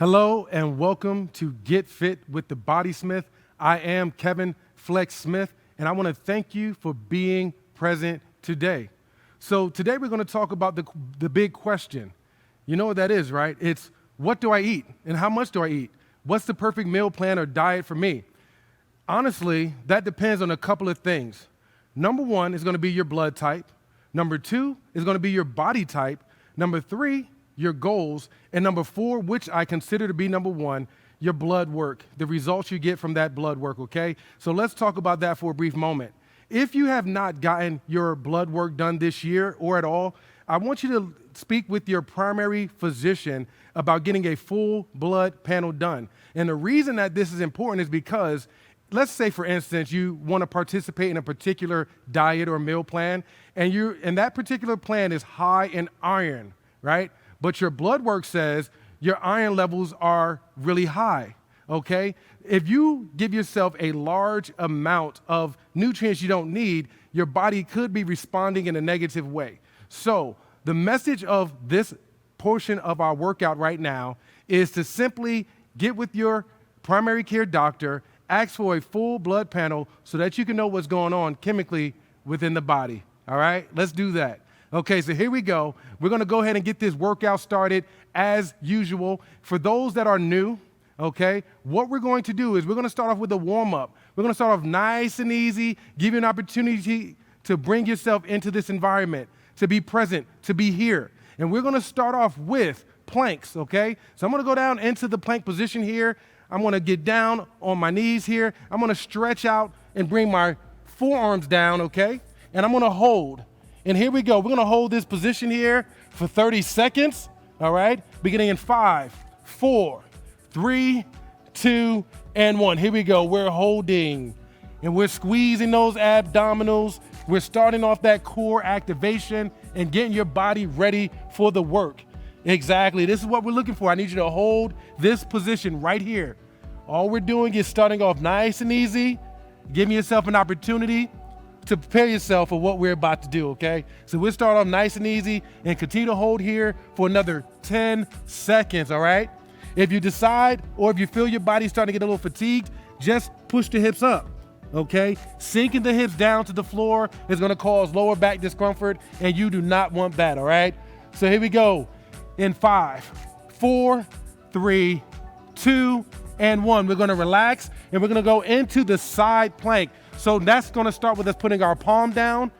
Hello and welcome to Get Fit with the BodySmith. I am Kevin Flex Smith, and I want to thank you for being present today. So today we're going to talk about the big question. You know what that is, right? It's what do I eat and how much do I eat? What's the perfect meal plan or diet for me? Honestly, that depends on a couple of things. Number one is going to be your blood type. Number two is going to be your body type. Number three, your goals, and number four, which I consider to be number one, your blood work, the results you get from that blood work, okay? So let's talk about that for a brief moment. If you have not gotten your blood work done this year or at all, I want you to speak with your primary physician about getting a full blood panel done. And the reason that this is important is because let's say, for instance, you want to participate in a particular diet or meal plan, and that particular plan is high in iron, right? But your blood work says your iron levels are really high, okay? If you give yourself a large amount of nutrients you don't need, your body could be responding in a negative way. So the message of this portion of our workout right now is to simply get with your primary care doctor, ask for a full blood panel so that you can know what's going on chemically within the body, all right? Let's do that. Okay, so here we go. We're going to go ahead and get this workout started as usual. For those that are new, okay, what we're going to do is we're going to start off with a warm-up. We're going to start off nice and easy, give you an opportunity to bring yourself into this environment, to be present, to be here. And we're going to start off with planks, okay? So I'm going to go down into the plank position here. I'm going to get down on my knees here. I'm going to stretch out and bring my forearms down, okay? And I'm going to hold. And here we go. We're going to hold this position here for 30 seconds, all right? Beginning in 5, 4, 3, 2, and 1. Here we go. We're holding, and we're squeezing those abdominals. We're starting off that core activation and getting your body ready for the work. Exactly. This is what we're looking for. I need you to hold this position right here. All we're doing is starting off nice and easy, giving yourself an opportunity to prepare yourself for what we're about to do, okay? So we'll start off nice and easy and continue to hold here for another 10 seconds, all right? If you decide or if you feel your body's starting to get a little fatigued, just push the hips up, okay? Sinking the hips down to the floor is gonna cause lower back discomfort, and you do not want that, all right? So here we go. In 5, 4, 3, 2, and 1. We're gonna relax, and we're gonna go into the side plank. So that's gonna start with us putting our palm down,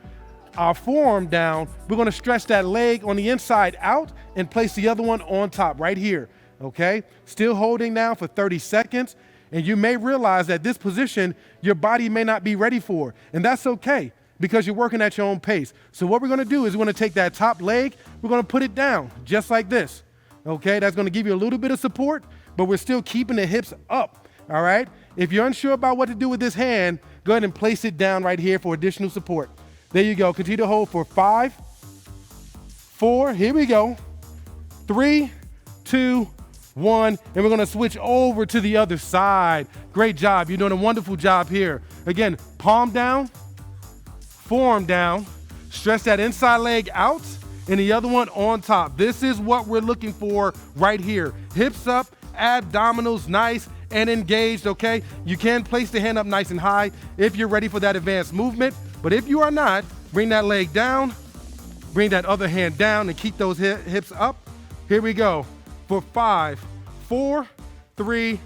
our forearm down. We're gonna stretch that leg on the inside out and place the other one on top right here, okay? Still holding now for 30 seconds. And you may realize that this position, your body may not be ready for, and that's okay because you're working at your own pace. So what we're gonna do is we're gonna take that top leg, we're gonna put it down just like this, okay? That's gonna give you a little bit of support, but we're still keeping the hips up, all right? If you're unsure about what to do with this hand, go ahead and place it down right here for additional support. There you go. Continue to hold for 5, 4, here we go, 3, 2, 1, and we're gonna switch over to the other side. Great job. You're doing a wonderful job here. Again, palm down, forearm down, stretch that inside leg out, and the other one on top. This is what we're looking for right here. Hips up, abdominals nice and engaged, okay? You can place the hand up nice and high if you're ready for that advanced movement, but if you are not, bring that leg down, bring that other hand down, and keep those hips up. Here we go for 5, 4, 3,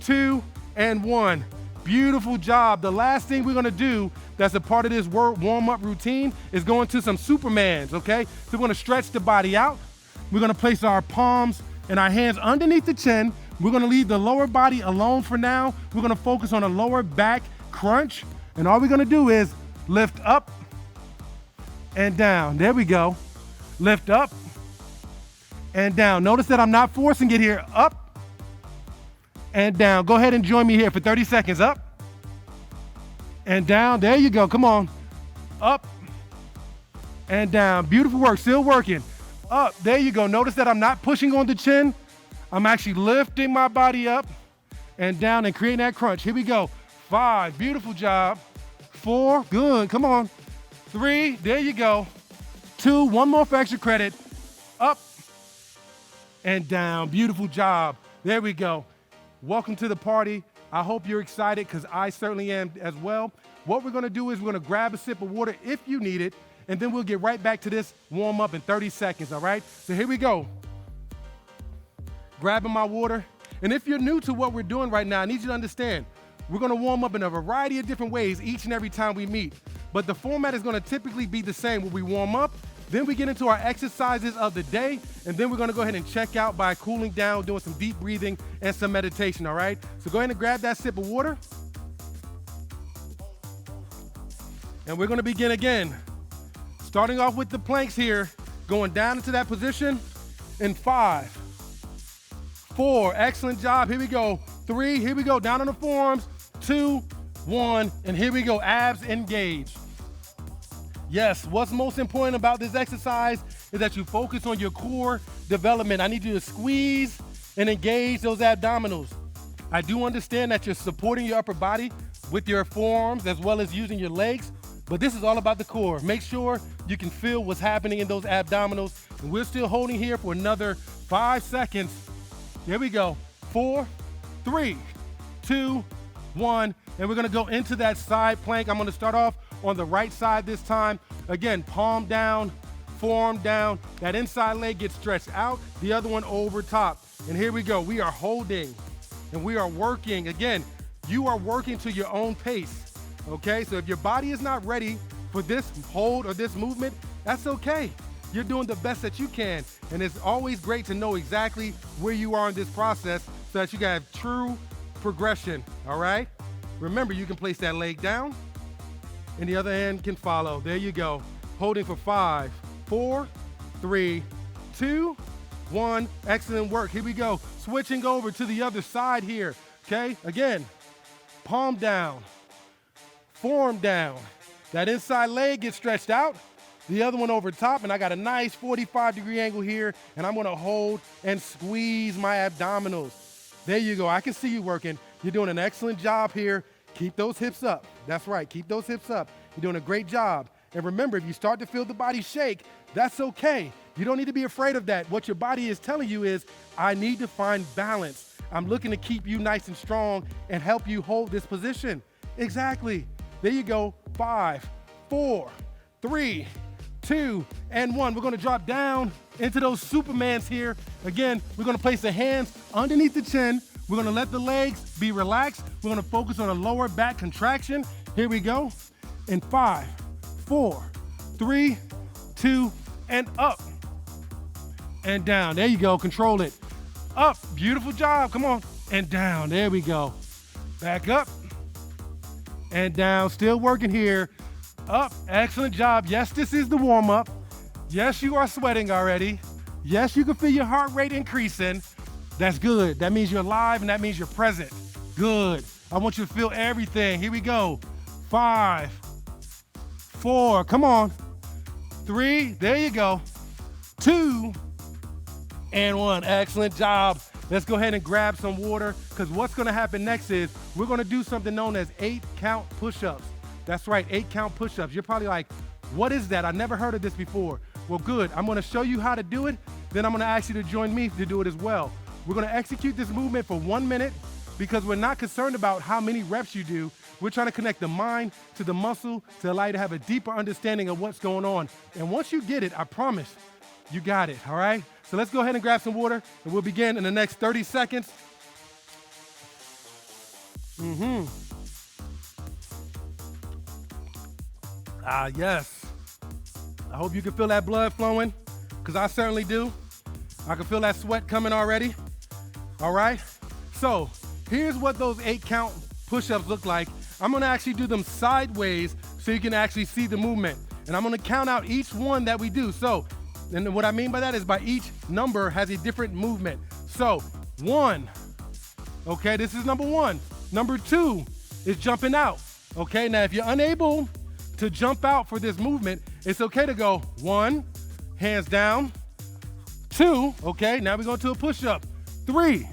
2, and 1. Beautiful job. The last thing we're gonna do that's a part of this warm-up routine is go into some Supermans, okay? So we're gonna stretch the body out. We're gonna place our palms and our hands underneath the chin. We're gonna leave the lower body alone for now. We're gonna focus on a lower back crunch. And all we're gonna do is lift up and down. There we go. Lift up and down. Notice that I'm not forcing it here. Up and down. Go ahead and join me here for 30 seconds. Up and down. There you go. Come on. Up and down. Beautiful work. Still working. Up. There you go. Notice that I'm not pushing on the chin. I'm actually lifting my body up and down and creating that crunch. Here we go. 5. Beautiful job. 4. Good. Come on. 3. There you go. 2. One more for extra credit. Up and down. Beautiful job. There we go. Welcome to the party. I hope you're excited because I certainly am as well. What we're gonna do is we're gonna grab a sip of water if you need it, and then we'll get right back to this warm up in 30 seconds, all right? So here we go. Grabbing my water. And if you're new to what we're doing right now, I need you to understand, we're gonna warm up in a variety of different ways each and every time we meet. But the format is gonna typically be the same where we warm up, then we get into our exercises of the day, and then we're gonna go ahead and check out by cooling down, doing some deep breathing and some meditation, all right? So go ahead and grab that sip of water. And we're gonna begin again. Starting off with the planks here, going down into that position in 5, 4, excellent job, here we go. 3, here we go, down on the forearms, 2, 1, and here we go, abs engaged. Yes, what's most important about this exercise is that you focus on your core development. I need you to squeeze and engage those abdominals. I do understand that you're supporting your upper body with your forearms as well as using your legs, but this is all about the core. Make sure you can feel what's happening in those abdominals. And we're still holding here for another 5 seconds. There we go. 4, 3, 2, 1. And we're gonna go into that side plank. I'm gonna start off on the right side this time. Again, palm down, forearm down. That inside leg gets stretched out, the other one over top. And here we go. We are holding and we are working. Again, you are working to your own pace, okay? So if your body is not ready for this hold or this movement, that's okay. You're doing the best that you can. And it's always great to know exactly where you are in this process so that you can have true progression, all right? Remember, you can place that leg down and the other hand can follow. There you go. Holding for 5, 4, 3, 2, 1. Excellent work. Here we go. Switching over to the other side here, okay? Again, palm down, forearm down. That inside leg gets stretched out, the other one over top, and I got a nice 45-degree angle here, and I'm gonna hold and squeeze my abdominals. There you go. I can see you working. You're doing an excellent job here. Keep those hips up. That's right, keep those hips up. You're doing a great job. And remember, if you start to feel the body shake, that's okay. You don't need to be afraid of that. What your body is telling you is, I need to find balance. I'm looking to keep you nice and strong and help you hold this position. Exactly. There you go. 5, 4, 3, 2, and 1. We're gonna drop down into those Supermans here. Again, we're gonna place the hands underneath the chin. We're gonna let the legs be relaxed. We're gonna focus on a lower back contraction. Here we go. In 5, 4, 3, 2, and up. And down. There you go. Control it. Up. Beautiful job. Come on. And down. There we go. Back up. And down. Still working here. Up. Excellent job. Yes, this is the warm-up. Yes, you are sweating already. Yes, you can feel your heart rate increasing. That's good. That means you're alive and that means you're present. Good. I want you to feel everything. Here we go. 5, 4, come on. 3, there you go. 2, and 1. Excellent job. Let's go ahead and grab some water because what's gonna happen next is we're gonna do something known as 8-count push-ups. That's right, 8-count push-ups. You're probably like, what is that? I never heard of this before. Well, good. I'm gonna show you how to do it. Then I'm gonna ask you to join me to do it as well. We're gonna execute this movement for 1 minute because we're not concerned about how many reps you do. We're trying to connect the mind to the muscle to allow you to have a deeper understanding of what's going on. And once you get it, I promise, you got it, all right? So let's go ahead and grab some water and we'll begin in the next 30 seconds. Yes. I hope you can feel that blood flowing because I certainly do. I can feel that sweat coming already. All right, so here's what those 8-count push-ups look like. I'm gonna actually do them sideways so you can actually see the movement. And I'm gonna count out each one that we do. So, and what I mean by that is by each number has a different movement. So, 1, okay, this is number 1. Number 2 is jumping out, okay? Now, if you're unable to jump out for this movement, it's okay to go 1, hands down, 2, okay, now we're going to a push-up. 3,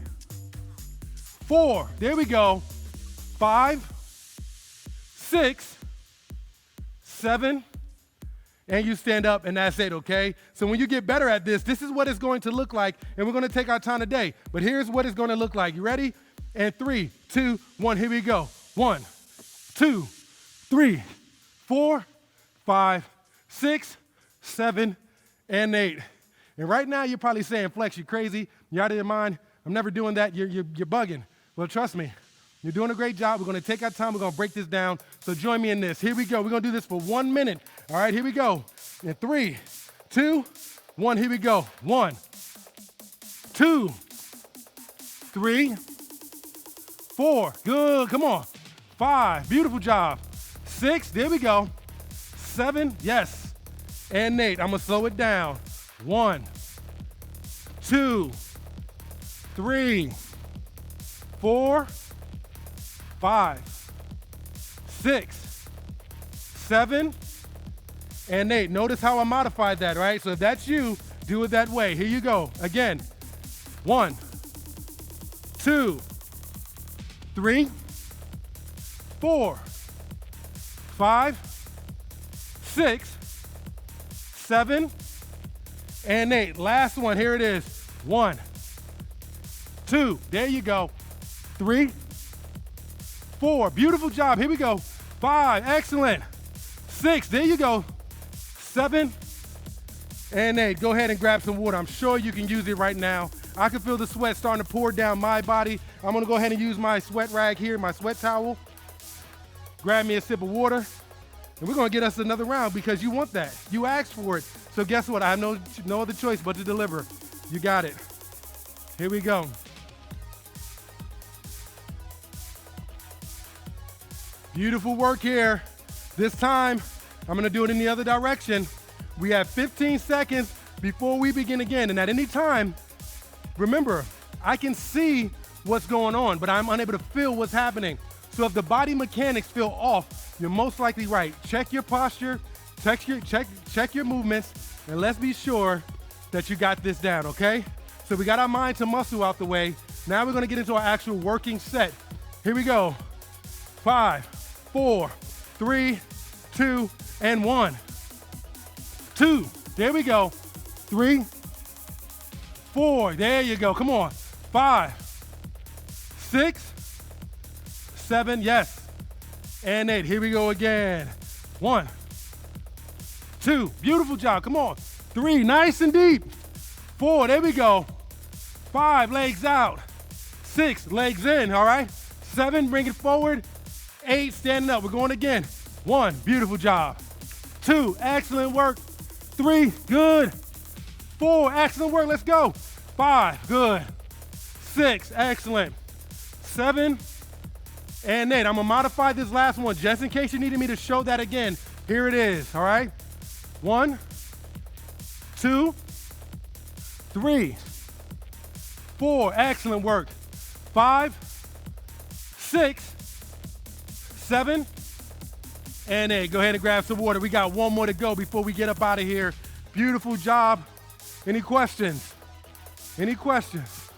4, there we go. 5, 6, 7, and you stand up, and that's it, okay? So when you get better at this, this is what it's going to look like, and we're going to take our time today. But here's what it's going to look like. You ready? And 3, 2, 1, here we go. 1, 2, 3, 4, 5, 6, 7, and 8. And right now, you're probably saying, Flex, you crazy? You out of your mind? I'm never doing that. You're bugging. Well, trust me. You're doing a great job. We're going to take our time. We're going to break this down. So join me in this. Here we go. We're going to do this for 1 minute. All right, here we go. In 3, 2, 1, here we go. 1, 2, 3, 4. Good. Come on. 5. Beautiful job. 6. There we go. 7. Yes. And 8. I'm going to slow it down. 1, 2, 3, 4, 5, 6, 7, and 8. Notice how I modified that, right? So if that's you, do it that way. Here you go. Again. 1, 2, 3, 4, 5, 6, 7, and 8. Last one. Here it is. 1, 2. There you go. 3, 4. Beautiful job. Here we go. 5. Excellent. 6. There you go. 7 and 8. Go ahead and grab some water. I'm sure you can use it right now. I can feel the sweat starting to pour down my body. I'm going to go ahead and use my sweat rag here, my sweat towel. Grab me a sip of water. And we're going to get us another round because you want that. You asked for it. So guess what? I have no other choice but to deliver. You got it. Here we go. Beautiful work here. This time, I'm going to do it in the other direction. We have 15 seconds before we begin again. And at any time, remember, I can see what's going on, but I'm unable to feel what's happening. So if the body mechanics feel off, you're most likely right. Check your posture, check your movements, and let's be sure that you got this down, okay? So we got our mind to muscle out the way. Now we're gonna get into our actual working set. Here we go. 5, 4, 3, 2, and 1. 2, there we go. 3, 4, there you go, come on. 5, 6, 7, yes, and 8. Here we go again. 1, 2, beautiful job, come on. 3, nice and deep. 4, there we go. 5, legs out. 6, legs in, all right? 7, bring it forward. 8, standing up, we're going again. 1, beautiful job. 2, excellent work. 3, good. 4, excellent work, let's go. 5, good. 6, excellent. 7, and 8. I'm gonna modify this last one just in case you needed me to show that again. Here it is, all right? 1, 2, 3, 4, excellent work. 5, 6, 7, and 8. Go ahead and grab some water. We got one more to go before we get up out of here. Beautiful job. Any questions? Any questions?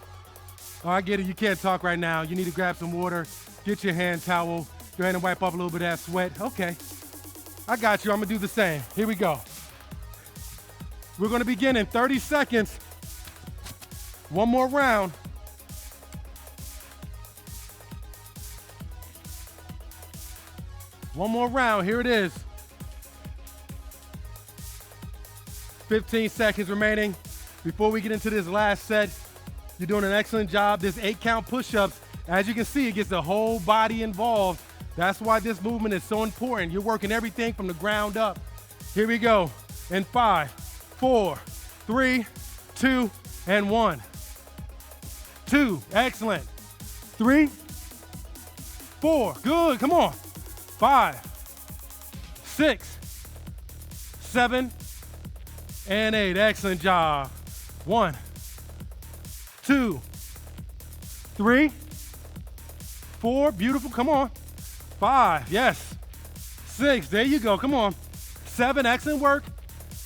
Oh, I get it. You can't talk right now. You need to grab some water. Get your hand towel. Go ahead and wipe off a little bit of that sweat. Okay. I got you. I'm going to do the same. Here we go. We're going to begin in 30 seconds. One more round. One more round. Here it is. 15 seconds remaining. Before we get into this last set, you're doing an excellent job. This 8-count push-ups, as you can see, it gets the whole body involved. That's why this movement is so important. You're working everything from the ground up. Here we go. In 5, 4, 3, 2, and 1. 2, excellent. 3, 4, good, come on. 5, 6, 7, and 8, excellent job. 1, 2, 3, 4, beautiful, come on. 5, yes. 6, there you go, come on. 7, excellent work.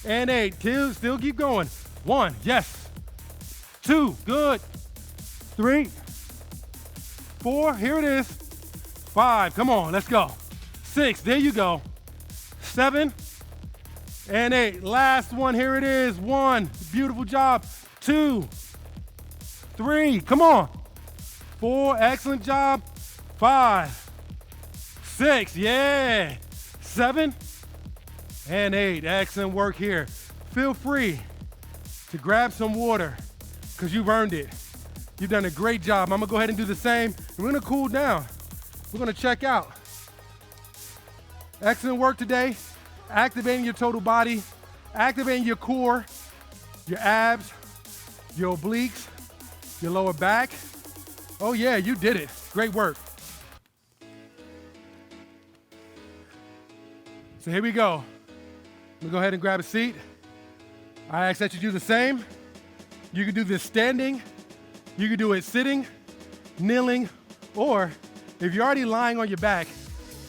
And 8, 2, still keep going. 1, yes. 2, good. 3, 4, here it is. 5, come on, let's go. 6, there you go. 7, and 8. Last one, here it is. 1, beautiful job. 2, 3, come on. 4, excellent job. 5, 6, yeah. 7, and 8, excellent work here. Feel free to grab some water because you've earned it. You've done a great job. I'm gonna go ahead and do the same. We're gonna cool down. We're gonna check out. Excellent work today. Activating your total body, activating your core, your abs, your obliques, your lower back. Oh yeah, you did it. Great work. So here we go. Let me go ahead and grab a seat. I ask that you do the same. You can do this standing. You can do it sitting, kneeling, or if you're already lying on your back,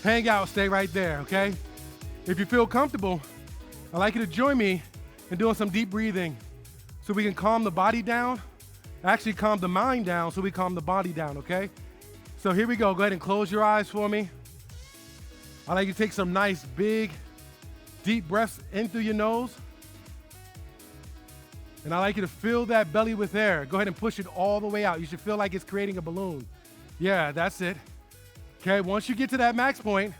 hang out, stay right there, okay? If you feel comfortable, I'd like you to join me in doing some deep breathing so we can calm the body down, actually calm the mind down so we calm the body down, okay? So here we go. Go ahead and close your eyes for me. I'd like you to take some nice, big, deep breaths in through your nose. And I'd like you to fill that belly with air. Go ahead and push it all the way out. You should feel like it's creating a balloon. Yeah, that's it. Okay, once you get to that max point,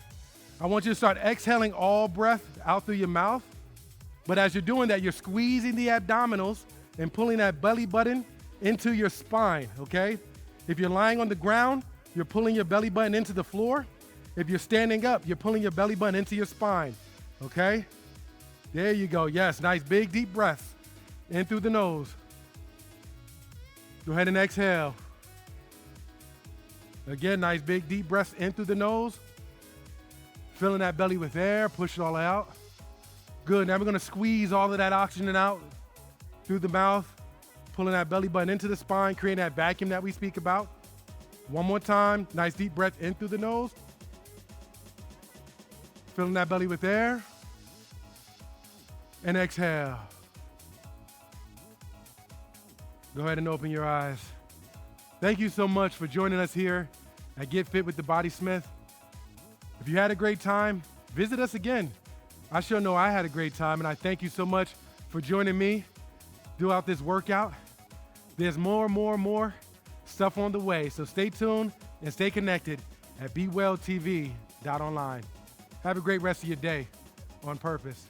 I want you to start exhaling all breath out through your mouth. But as you're doing that, you're squeezing the abdominals and pulling that belly button into your spine, okay? If you're lying on the ground, you're pulling your belly button into the floor. If you're standing up, you're pulling your belly button into your spine, okay? There you go. Yes, nice big deep breaths in through the nose. Go ahead and exhale. Again, nice big deep breaths in through the nose. Filling that belly with air, push it all out. Good, now we're gonna squeeze all of that oxygen out through the mouth, pulling that belly button into the spine, creating that vacuum that we speak about. One more time, nice deep breath in through the nose. Filling that belly with air. And exhale. Go ahead and open your eyes. Thank you so much for joining us here at Get Fit with the BodySmith. If you had a great time, visit us again. I sure know I had a great time, and I thank you so much for joining me throughout this workout. There's more stuff on the way, so stay tuned and stay connected at BeWellTV.online. Have a great rest of your day on purpose.